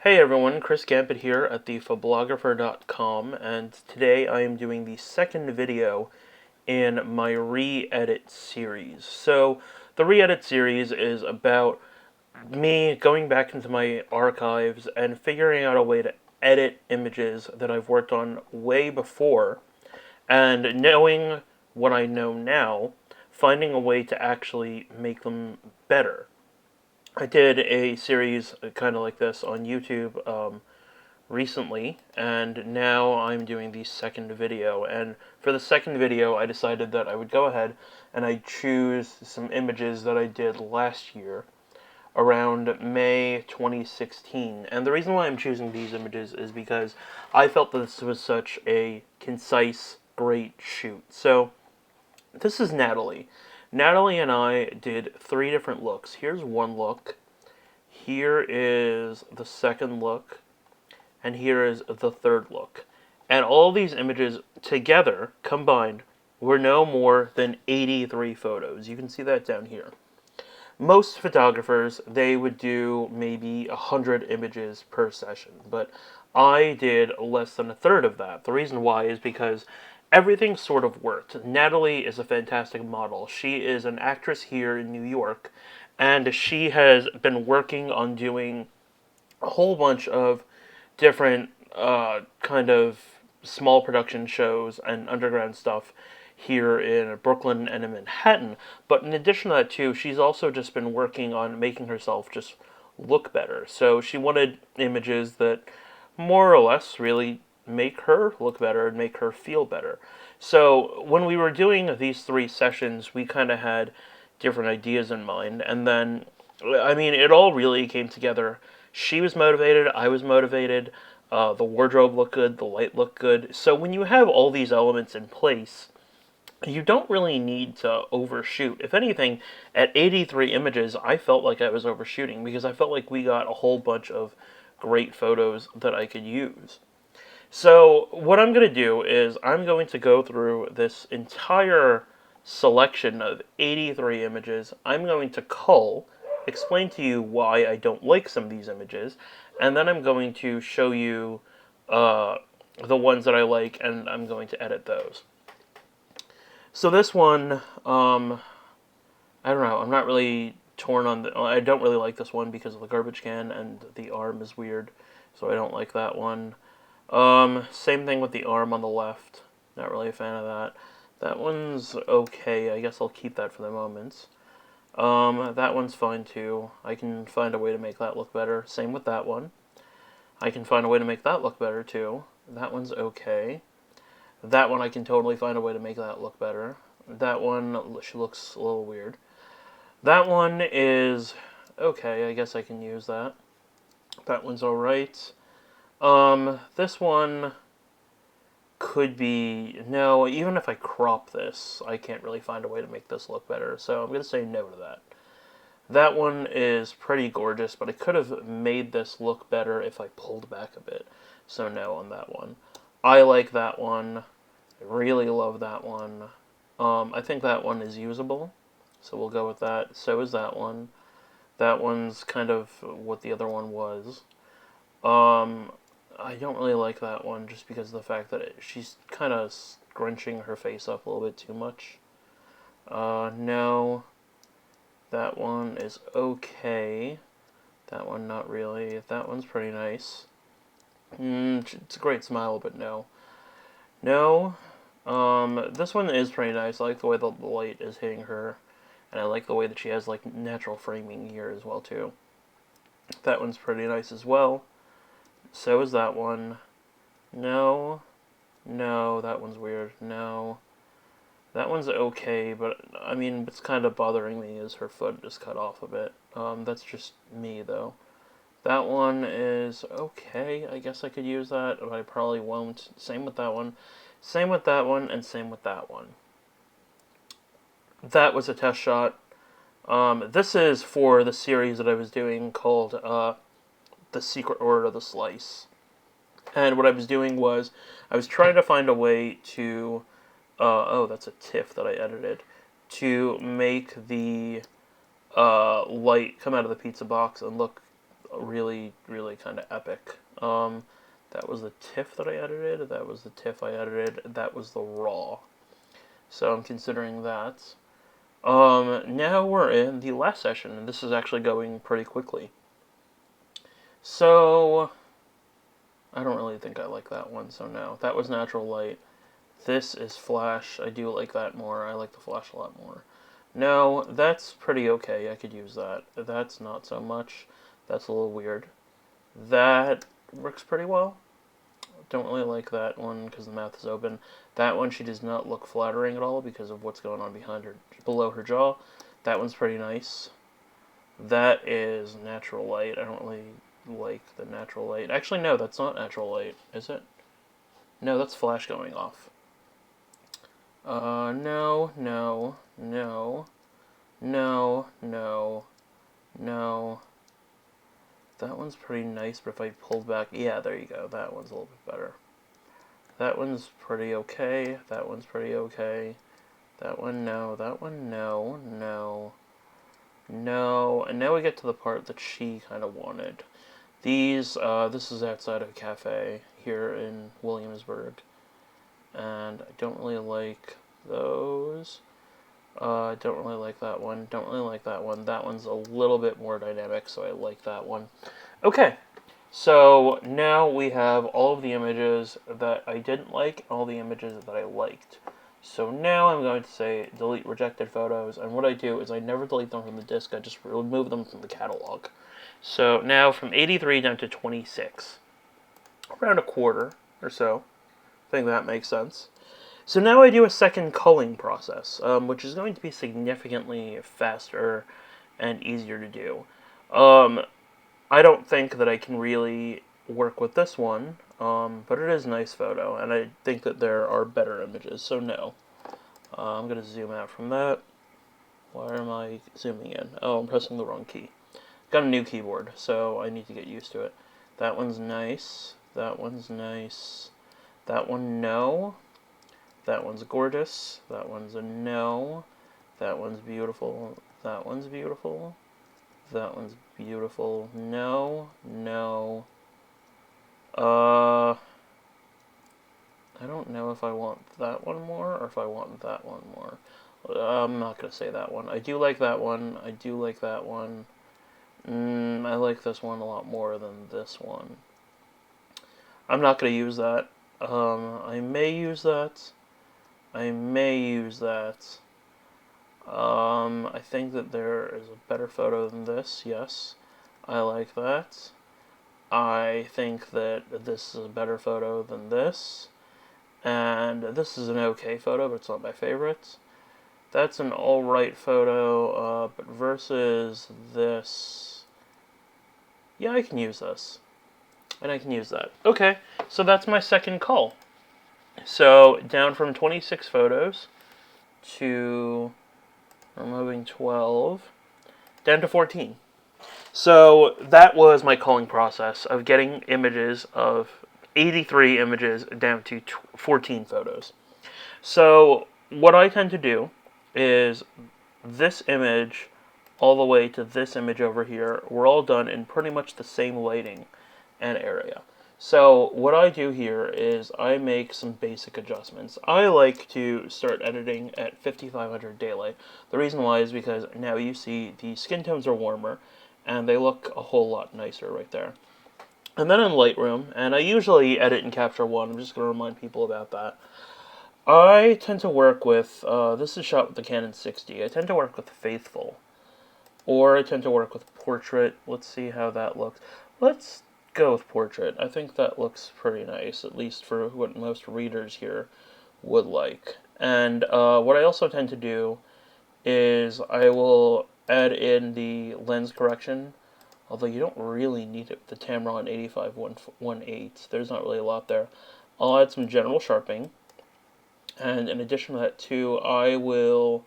Hey everyone, Chris Gambit here at the Phoblographer.com, and today I am doing the second video in my ReEdit series. So, the ReEdit series is about me going back into my archives and figuring out a way to edit images that I've worked on way before, and knowing what I know now, finding a way to actually make them better. I did a series kind of like this on YouTube recently, and now I'm doing the second video. And for the second video, I decided that I would go ahead and I'd choose some images that I did last year around May 2016. And the reason why I'm choosing these images is because I felt that this was such a concise, great shoot. So, this is Natalie. Natalie and I did 3 different looks. Here's one look. Here is the second look, and here is the third look. And all these images together, combined, were no more than 83 photos. You can see that down here. Most photographers, they would do maybe 100 images per session, but I did less than a third of that. The reason why is because everything sort of worked. Natalie is a fantastic model. She is an actress here in New York, and she has been working on doing a whole bunch of different kind of small production shows and underground stuff here in Brooklyn and in Manhattan. But in addition to that, too, she's also just been working on making herself just look better. So she wanted images that more or less really make her look better and make her feel better. So when we were doing these 3 sessions, we kind of had different ideas in mind, and then, I mean, it all really came together. She was motivated, I was motivated, the wardrobe looked good, the light looked good. So when you have all these elements in place, you don't really need to overshoot. If anything, at 83 images, I felt like I was overshooting because I felt like we got a whole bunch of great photos that I could use. So what I'm going to do is I'm going to go through this entire selection of 83 images. I'm going to cull, explain to you why I don't like some of these images, and then I'm going to show you the ones that I like, and I'm going to edit those. So this one, I don't know, I'm not really torn on I don't really like this one because of the garbage can, and the arm is weird, so I don't like that one. Same thing with the arm on the left. Not really a fan of that. That one's okay. I guess I'll keep that for the moment. That one's fine too. I can find a way to make that look better. Same with that one. I can find a way to make that look better too. That one's okay. That one I can totally find a way to make that look better. That one, she looks a little weird. That one is okay. I guess I can use that. That one's alright. This one could be, no, even if I crop this, I can't really find a way to make this look better, so I'm going to say no to that. That one is pretty gorgeous, but I could have made this look better if I pulled back a bit, so no on that one. I like that one. I really love that one. I think that one is usable, so we'll go with that. So is that one. That one's kind of what the other one was. I don't really like that one just because of the fact that she's kind of scrunching her face up a little bit too much. No. That one is okay. That one, not really. That one's pretty nice. It's a great smile, but no. No. This one is pretty nice. I like the way the light is hitting her. And I like the way that she has, like, natural framing here as well, too. That one's pretty nice as well. So is that one. No. No, that one's weird. No. That one's okay, but, I mean, what's kind of bothering me is her foot just cut off a bit. That's just me, though. That one is okay. I guess I could use that, but I probably won't. Same with that one. Same with that one, and same with that one. That was a test shot. This is for the series that I was doing called, The Secret Order of the Slice. And what I was doing was, I was trying to find a way to, oh, that's a TIFF that I edited, to make the light come out of the pizza box and look really, really kind of epic. That was the TIFF that I edited, that was the TIFF I edited, that was the RAW. So I'm considering that. Now we're in the last session, and this is actually going pretty quickly. So, I don't really think I like that one, so no. That was natural light. This is flash. I do like that more. I like the flash a lot more. No, that's pretty okay. I could use that. That's not so much. That's a little weird. That works pretty well. Don't really like that one because the mouth is open. That one, she does not look flattering at all because of what's going on behind her, below her jaw. That one's pretty nice. That is natural light. I don't really like the natural light. Actually, no, that's not natural light, is it? No, that's flash going off. No, no, no, no, no, no. That one's pretty nice, but if I pulled back, yeah, there you go. That one's a little bit better. That one's pretty okay. That one's pretty okay. That one, no. That one, no, no, no. And now we get to the part that she kind of wanted. These, this is outside of a cafe here in Williamsburg. And I don't really like those. I don't really like that one. Don't really like that one. That one's a little bit more dynamic, so I like that one. Okay, so now we have all of the images that I didn't like, all the images that I liked. So now I'm going to say delete rejected photos, and what I do is I never delete them from the disk, I just remove them from the catalog. So now from 83 down to 26, around a quarter or so. I think that makes sense. So now I do a second culling process, which is going to be significantly faster and easier to do. I don't think that I can really work with this one, but it is a nice photo, and I think that there are better images, so no. I'm going to zoom out from that. Why am I zooming in? Oh, I'm pressing the wrong key. Got a new keyboard, so I need to get used to it. That one's nice. That one's nice. That one, no. That one's gorgeous. That one's a no. That one's beautiful. That one's beautiful. That one's beautiful. No. No. I don't know if I want that one more or if I want that one more. I'm not going to say that one. I do like that one. I do like that one. I like this one a lot more than this one. I'm not going to use that. I may use that. I may use that. I think that there is a better photo than this, yes. I like that. I think that this is a better photo than this. And this is an okay photo, but it's not my favorite. That's an alright photo, but versus this... Yeah, I can use this. And I can use that. Okay, so that's my second cull. So, down from 26 photos to removing 12, down to 14. So, that was my culling process of getting images of 83 images down to 14 photos. So, what I tend to do is this image all the way to this image over here, we're all done in pretty much the same lighting and area. So what I do here is I make some basic adjustments. I like to start editing at 5500 daylight. The reason why is because now you see the skin tones are warmer and they look a whole lot nicer right there. And then in Lightroom, and I usually edit in Capture One, I'm just going to remind people about that. I tend to work with, this is shot with the Canon 60, I tend to work with Faithful. Or I tend to work with Portrait. Let's see how that looks. Let's go with Portrait. I think that looks pretty nice, at least for what most readers here would like. And what I also tend to do is I will add in the lens correction, although you don't really need it with the Tamron 85-1.8. There's not really a lot there. I'll add some general sharpening, and in addition to that too, I will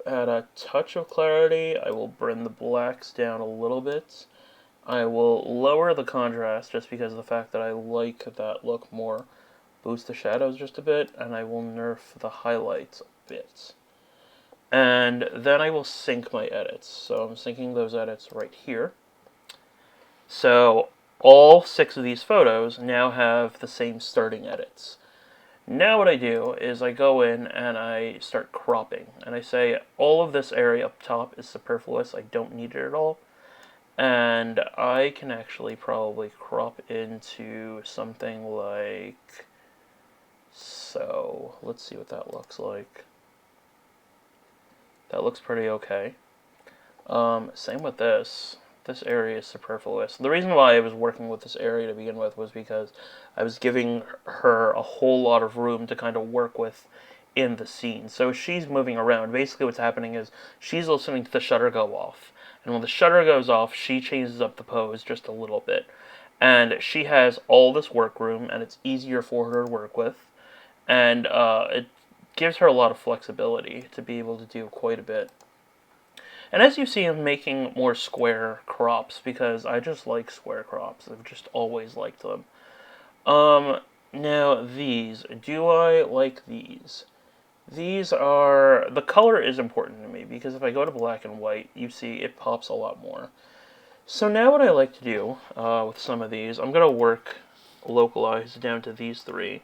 add a touch of clarity. I will bring the blacks down a little bit. I will lower the contrast just because of the fact that I like that look more. Boost the shadows just a bit, and I will nerf the highlights a bit. And then I will sync my edits. So I'm syncing those edits right here. So all 6 of these photos now have the same starting edits. Now what I do is I go in and I start cropping. And I say all of this area up top is superfluous. I don't need it at all. And I can actually probably crop into something like so. Let's see what that looks like. That looks pretty okay. Same with this. This area is superfluous. The reason why I was working with this area to begin with was because I was giving her a whole lot of room to kind of work with in the scene. So she's moving around. Basically what's happening is she's listening to the shutter go off. And when the shutter goes off, she changes up the pose just a little bit. And she has all this work room, and it's easier for her to work with. And it gives her a lot of flexibility to be able to do quite a bit. And as you see, I'm making more square crops because I just like square crops. I've just always liked them. Now these. Do I like these? These are... The color is important to me because if I go to black and white, you see it pops a lot more. So now what I like to do with some of these, I'm going to work localized down to these 3,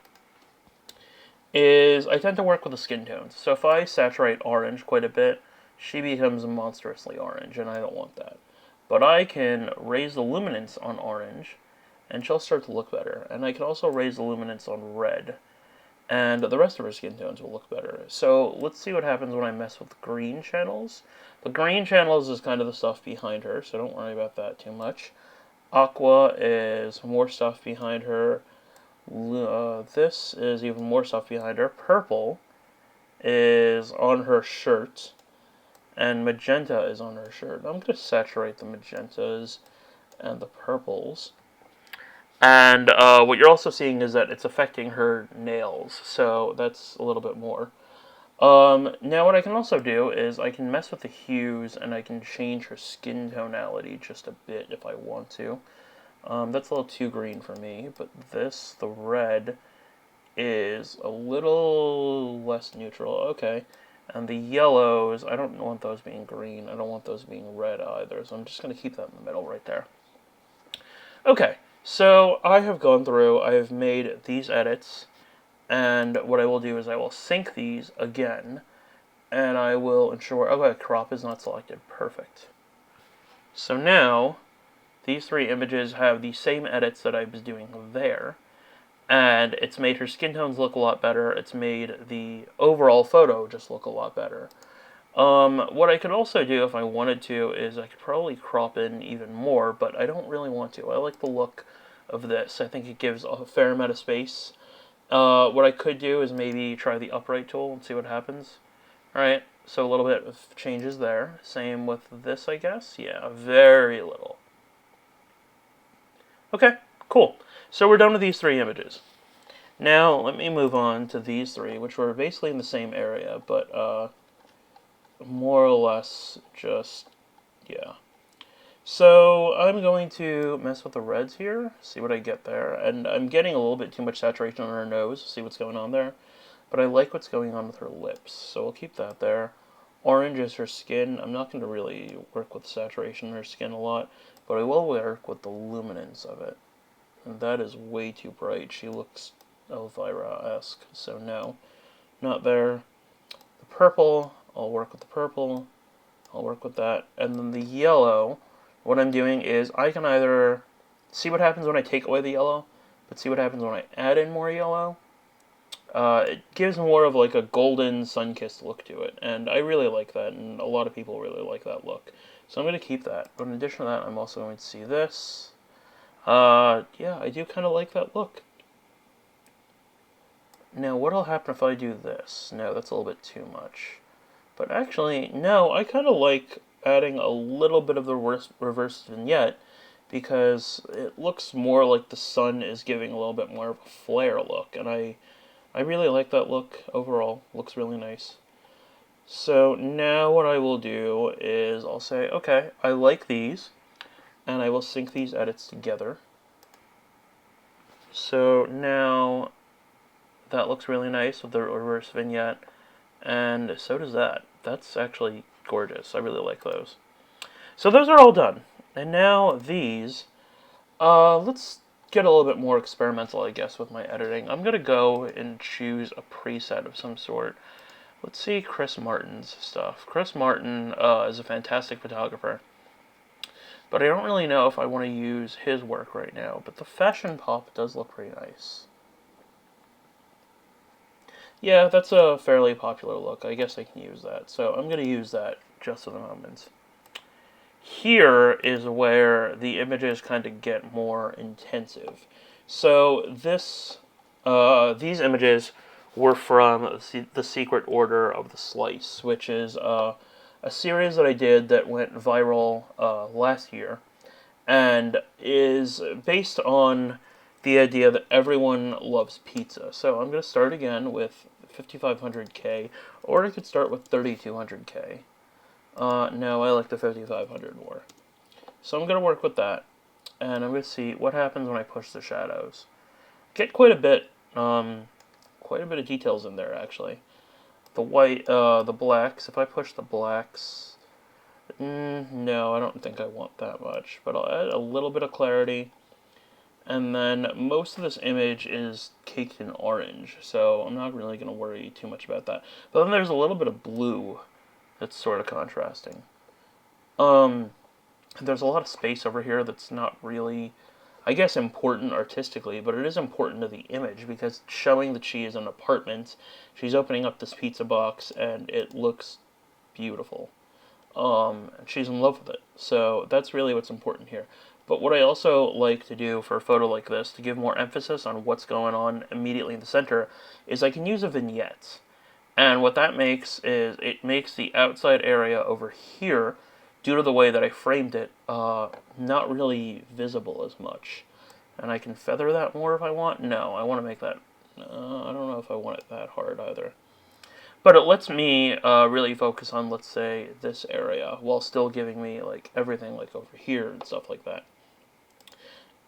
is I tend to work with the skin tones. So if I saturate orange quite a bit, she becomes monstrously orange, and I don't want that. But I can raise the luminance on orange, and she'll start to look better. And I can also raise the luminance on red, and the rest of her skin tones will look better. So let's see what happens when I mess with green channels. The green channels is kind of the stuff behind her, so don't worry about that too much. Aqua is more stuff behind her. This is even more stuff behind her. Purple is on her shirt, and magenta is on her shirt. I'm going to saturate the magentas and the purples. And what you're also seeing is that it's affecting her nails, so that's a little bit more. Now what I can also do is I can mess with the hues and I can change her skin tonality just a bit if I want to. That's a little too green for me, but this, the red, is a little less neutral. Okay. And the yellows, I don't want those being green. I don't want those being red either, so I'm just going to keep that in the middle right there. Okay, so I have gone through, I have made these edits, and what I will do is I will sync these again, and I will ensure, okay, crop is not selected. Perfect. So now, these 3 images have the same edits that I was doing there, and it's made her skin tones look a lot better. It's made the overall photo just look a lot better. What I could also do if I wanted to is I could probably crop in even more, but I don't really want to. I like the look of this. I think it gives a fair amount of space. What I could do is maybe try the upright tool and see what happens. Alright, so a little bit of changes there. Same with this, I guess. Yeah, very little. Okay, cool. So we're done with these 3 images. Now, let me move on to these 3, which were basically in the same area, but more or less just, yeah. So I'm going to mess with the reds here, see what I get there. And I'm getting a little bit too much saturation on her nose, see what's going on there. But I like what's going on with her lips, so we'll keep that there. Orange is her skin. I'm not going to really work with saturation in her skin a lot, but I will work with the luminance of it. And that is way too bright. She looks Elvira-esque, so no, not there. The purple, I'll work with the purple. I'll work with that. And then the yellow, what I'm doing is I can either see what happens when I take away the yellow, but see what happens when I add in more yellow. It gives more of like a golden sun-kissed look to it, and I really like that, and a lot of people really like that look. So I'm going to keep that. But in addition to that, I'm also going to see this. Yeah, I do kind of like that look. Now, what'll happen if I do this? No, that's a little bit too much. But actually, no, I kind of like adding a little bit of the reverse vignette because it looks more like the sun is giving a little bit more of a flare look, and I really like that look overall. Looks really nice. So now what I will do is I'll say, okay, I like these, and I will sync these edits together. So now that looks really nice with the reverse vignette, and so does that. That's actually gorgeous. I really like those. So those are all done. And now these, Let's get a little bit more experimental, I guess, with my editing. I'm gonna go and choose a preset of some sort. Let's see Chris Martin's stuff. Chris Martin is a fantastic photographer, but I don't really know if I want to use his work right now. But the fashion pop does look pretty nice. Yeah, that's a fairly popular look. I guess I can use that. So I'm going to use that just for the moment. Here is where the images kind of get more intensive. So these images were from the Secret Order of the Slice, which is a series that I did that went viral last year, and is based on the idea that everyone loves pizza. So I'm going to start again with 5500K, or I could start with 3200K. No, I like the 5500 more. So I'm going to work with that, and I'm going to see what happens when I push the shadows. Get quite a bit of details in there, actually. The white, the blacks, if I push the blacks, no, I don't think I want that much, but I'll add a little bit of clarity. And then most of this image is caked in orange, so I'm not really going to worry too much about that. But then there's a little bit of blue that's sort of contrasting. There's a lot of space over here that's not really, I guess, important artistically, but it is important to the image because it's showing that she is in an apartment. She's opening up this pizza box, and it looks beautiful. She's in love with it. So that's really what's important here. But what I also like to do for a photo like this, to give more emphasis on what's going on immediately in the center, is I can use a vignette. And what that makes is it makes the outside area over here, due to the way that I framed it, not really visible as much. And I can feather that more if I want. No, I want to make that, I don't know if I want it that hard either. But it lets me really focus on, let's say, this area, while still giving me like everything like over here and stuff like that.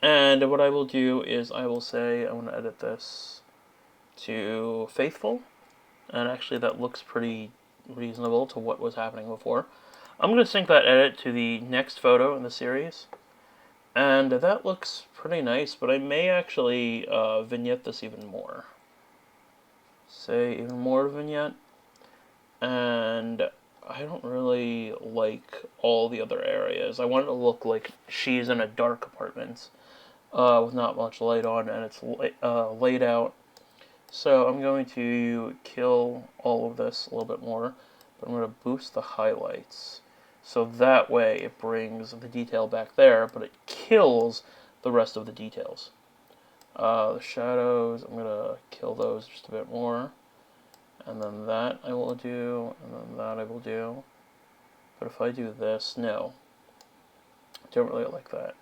And what I will do is I will say I want to edit this to faithful. And actually that looks pretty reasonable to what was happening before. I'm going to sync that edit to the next photo in the series. And that looks pretty nice, but I may actually vignette this even more. Say even more vignette. And I don't really like all the other areas. I want it to look like she's in a dark apartment with not much light on, and it's laid out. So I'm going to kill all of this a little bit more, but I'm going to boost the highlights. So that way it brings the detail back there, but it kills the rest of the details. The shadows, I'm going to kill those just a bit more. And then that I will do, and then that I will do. But if I do this, no. I don't really like that.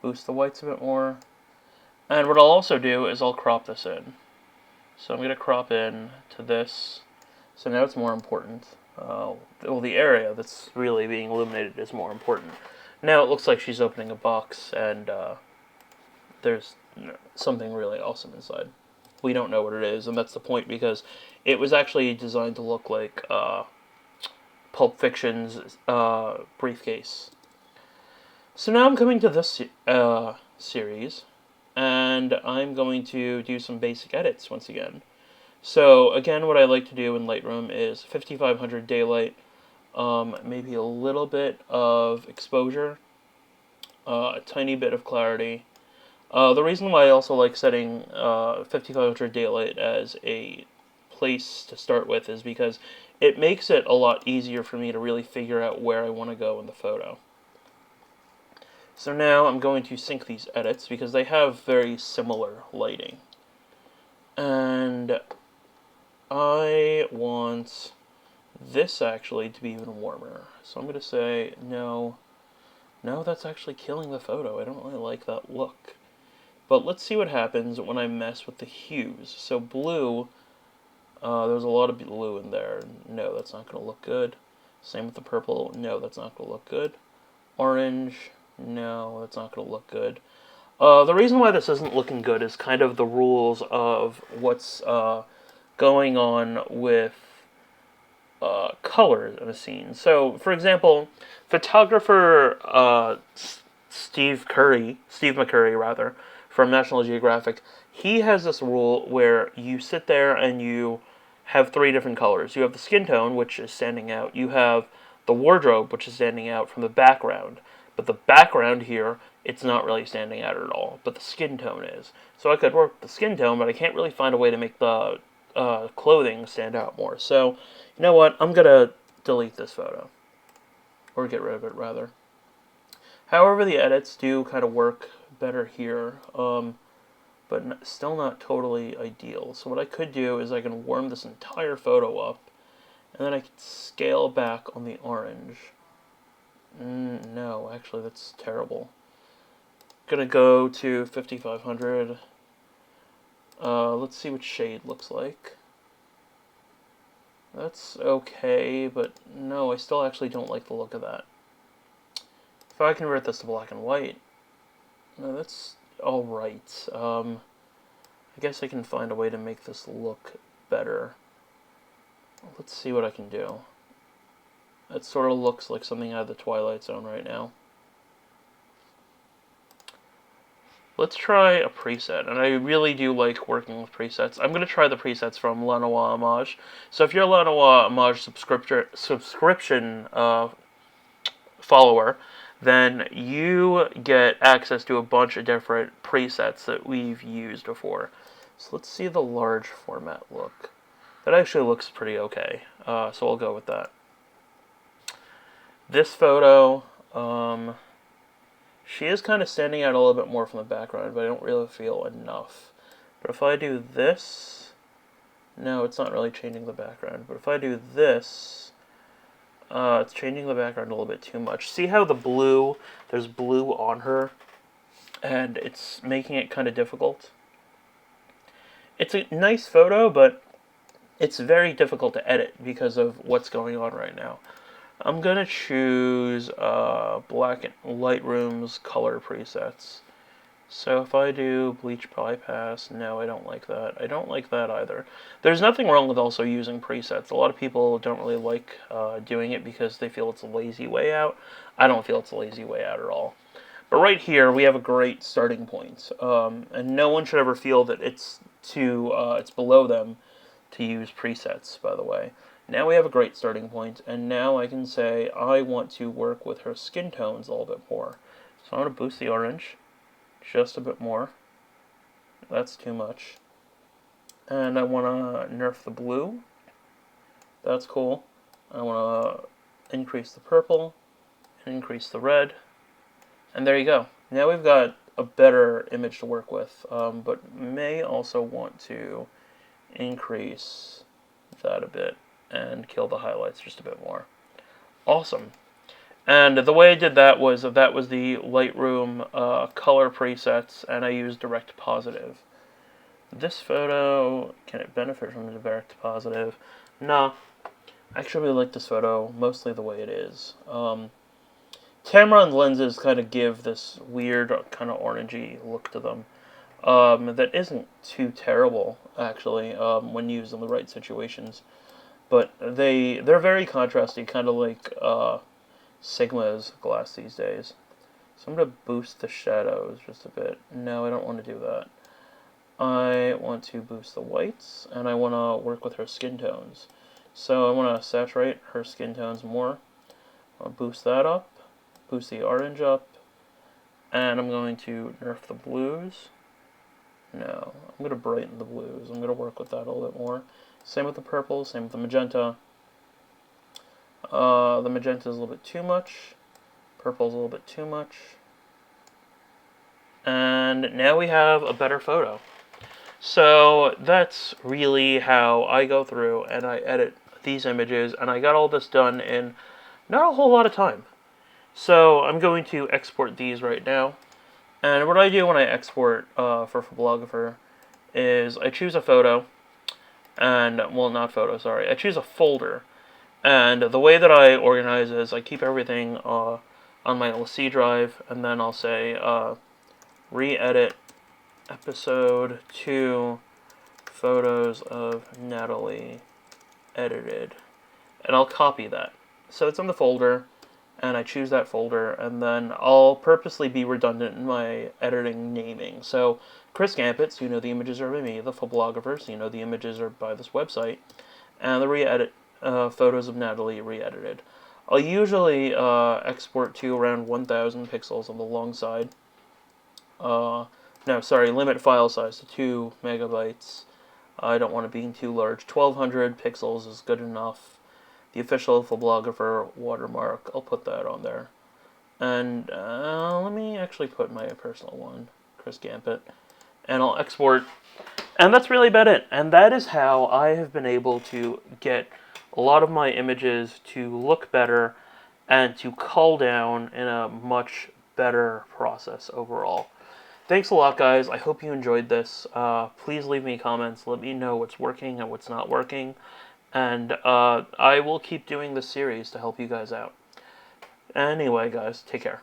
Boost the whites a bit more. And what I'll also do is I'll crop this in. So I'm going to crop in to this. So now it's more important. Well, the area that's really being illuminated is more important. Now it looks like she's opening a box, and there's something really awesome inside. We don't know what it is, and that's the point, because it was actually designed to look like Pulp Fiction's briefcase. So now I'm coming to this series, and I'm going to do some basic edits once again. So again, what I like to do in Lightroom is 5500 daylight, maybe a little bit of exposure, a tiny bit of clarity. The reason why I also like setting 5500 daylight as a place to start with is because it makes it a lot easier for me to really figure out where I want to go in the photo. So now I'm going to sync these edits because they have very similar lighting. And I want this actually to be even warmer. So I'm going to say, no, that's actually killing the photo. I don't really like that look. But let's see what happens when I mess with the hues. So blue, there's a lot of blue in there. No, that's not going to look good. Same with the purple. No, that's not going to look good. Orange, no, that's not going to look good. The reason why this isn't looking good is kind of the rules of what's going on with colors in a scene. So, for example, photographer Steve McCurry rather, from National Geographic, he has this rule where you sit there and you have three different colors. You have the skin tone, which is standing out. You have the wardrobe, which is standing out from the background. But the background here, it's not really standing out at all. But the skin tone is. So I could work the skin tone, but I can't really find a way to make the clothing stand out more. So, you know what? I'm going to delete this photo. Or get rid of it, rather. However, the edits do kind of work better here. But still not totally ideal. So what I could do is I can warm this entire photo up, and then I can scale back on the orange. No, actually that's terrible. Gonna go to 5500. Let's see what shade looks like. That's okay, but no, I still actually don't like the look of that. If I convert this to black and white, no, that's alright. I guess I can find a way to make this look better. Let's see what I can do. It sort of looks like something out of the Twilight Zone right now. Let's try a preset, and I really do like working with presets. I'm going to try the presets from Lenoir Image. So if you're a Lenoir Image subscription follower, then you get access to a bunch of different presets that we've used before. So let's see the large format look. That actually looks pretty okay, so I'll go with that. This photo, she is kind of standing out a little bit more from the background, but I don't really feel enough. But if I do this, no, it's not really changing the background. But if I do this, it's changing the background a little bit too much. See how the blue, there's blue on her, and it's making it kind of difficult? It's a nice photo, but it's very difficult to edit because of what's going on right now. I'm going to choose Lightroom's color presets. So if I do bleach bypass, no, I don't like that. I don't like that either. There's nothing wrong with also using presets. A lot of people don't really like doing it because they feel it's a lazy way out. I don't feel it's a lazy way out at all. But right here, we have a great starting point. And no one should ever feel that it's below them to use presets, by the way. Now we have a great starting point, and now I can say I want to work with her skin tones a little bit more. So I'm going to boost the orange just a bit more. That's too much. And I want to nerf the blue. That's cool. I want to increase the purple and increase the red. And there you go. Now we've got a better image to work with, but may also want to increase that a bit and kill the highlights just a bit more. Awesome. And the way I did that was the Lightroom color presets, and I used direct positive. This photo, can it benefit from the direct positive? No. I actually really like this photo, mostly the way it is. Tamron lenses kind of give this weird kind of orangey look to them. That isn't too terrible, actually, when used in the right situations. But they're very contrasty, kind of like Sigma's glass these days. So I'm going to boost the shadows just a bit. No, I don't want to do that. I want to boost the whites, and I want to work with her skin tones. So I want to saturate her skin tones more. I'll boost that up, boost the orange up, and I'm going to nerf the blues. No, I'm going to brighten the blues. I'm going to work with that a little bit more. Same with the purple, same with the magenta. The magenta is a little bit too much. Purple is a little bit too much. And now we have a better photo. So that's really how I go through and I edit these images, and I got all this done in not a whole lot of time. So I'm going to export these right now. And what I do when I export for Phoblographer is I choose a photo, and, well, not photo, sorry. I choose a folder, and the way that I organize is I keep everything on my LC drive, and then I'll say ReEdit episode 2 photos of Natalie edited, and I'll copy that. So it's in the folder, and I choose that folder, and then I'll purposely be redundant in my editing naming. So Chris Gambit, so you know the images are by me, the Phoblographer, so you know the images are by this website, and the ReEdit photos of Natalie re-edited. I'll usually export to around 1,000 pixels on the long side. No, sorry, limit file size to 2 megabytes. I don't want it being too large. 1,200 pixels is good enough. The official Phoblographer watermark, I'll put that on there. And let me actually put my personal one, Chris Gambit, and I'll export. And that's really about it. And that is how I have been able to get a lot of my images to look better and to cull down in a much better process overall. Thanks a lot, guys. I hope you enjoyed this. Please leave me comments. Let me know what's working and what's not working. And I will keep doing this series to help you guys out. Anyway, guys, take care.